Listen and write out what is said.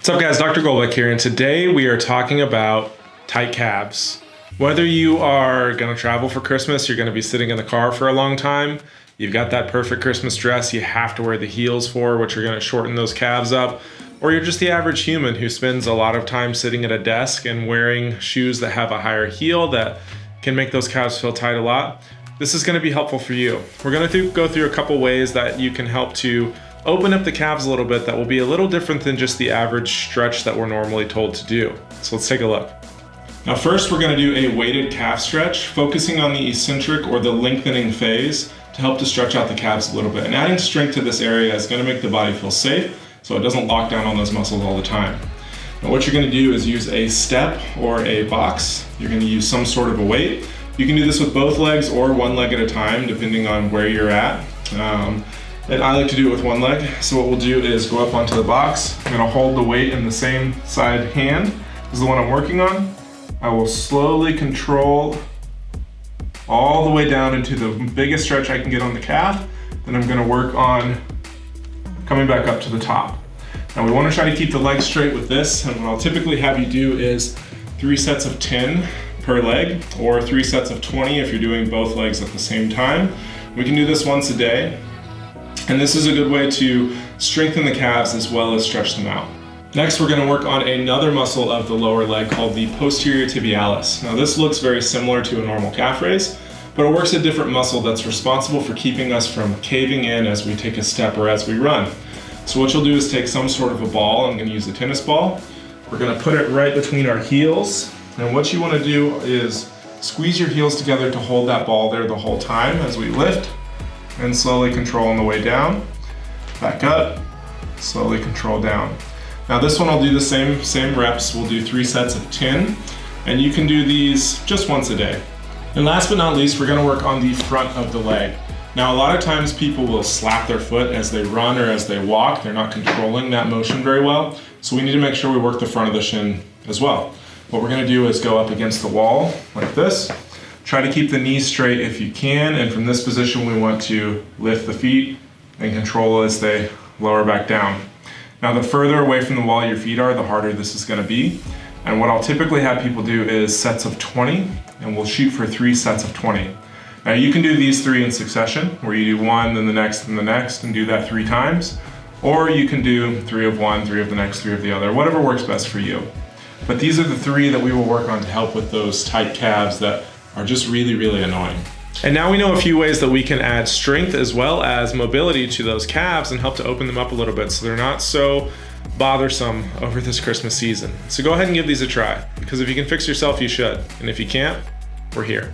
What's up guys, Dr. Goldbeck here, and today we are talking about tight calves. Whether you are gonna travel for Christmas, you're gonna be sitting in the car for a long time, you've got that perfect Christmas dress you have to wear the heels for, which are gonna shorten those calves up, or you're just the average human who spends a lot of time sitting at a desk and wearing shoes that have a higher heel that can make those calves feel tight a lot, this is gonna be helpful for you. We're gonna go through a couple ways that you can help to open up the calves a little bit that will be a little different than just the average stretch that we're normally told to do. So let's take a look. Now first we're gonna do a weighted calf stretch, focusing on the eccentric or the lengthening phase to help to stretch out the calves a little bit. And adding strength to this area is gonna make the body feel safe so it doesn't lock down on those muscles all the time. Now what you're gonna do is use a step or a box. You're gonna use some sort of a weight. You can do this with both legs or one leg at a time, depending on where you're at. And I like to do it with one leg. So what we'll do is go up onto the box. I'm gonna hold the weight in the same side hand as the one I'm working on. I will slowly control all the way down into the biggest stretch I can get on the calf. Then I'm gonna work on coming back up to the top. Now we wanna try to keep the legs straight with this. And what I'll typically have you do is 3 sets of 10 per leg, or 3 sets of 20 if you're doing both legs at the same time. We can do this once a day. And this is a good way to strengthen the calves as well as stretch them out. Next, we're gonna work on another muscle of the lower leg called the posterior tibialis. Now this looks very similar to a normal calf raise, but it works a different muscle that's responsible for keeping us from caving in as we take a step or as we run. So what you'll do is take some sort of a ball. I'm gonna use a tennis ball. We're gonna put it right between our heels. And what you wanna do is squeeze your heels together to hold that ball there the whole time as we lift. And slowly control on the way down, back up, slowly control down. Now this one I'll do the same reps. We'll do 3 sets of 10, and you can do these just once a day. And last but not least, we're gonna work on the front of the leg. Now a lot of times people will slap their foot as they run or as they walk. They're not controlling that motion very well. So we need to make sure we work the front of the shin as well. What we're gonna do is go up against the wall like this. Try to keep the knees straight if you can, and from this position we want to lift the feet and control as they lower back down. Now the further away from the wall your feet are, the harder this is going to be. And what I'll typically have people do is sets of 20, and we'll shoot for 3 sets of 20. Now you can do these 3 in succession, where you do 1, then the next, and the next, and do that 3 times. Or you can do 3 of one, 3 of the next, 3 of the other, whatever works best for you. But these are the 3 that we will work on to help with those tight calves that are just really, really annoying. And now we know a few ways that we can add strength as well as mobility to those calves and help to open them up a little bit so they're not so bothersome over this Christmas season. So go ahead and give these a try, because if you can fix yourself, you should. And if you can't, we're here.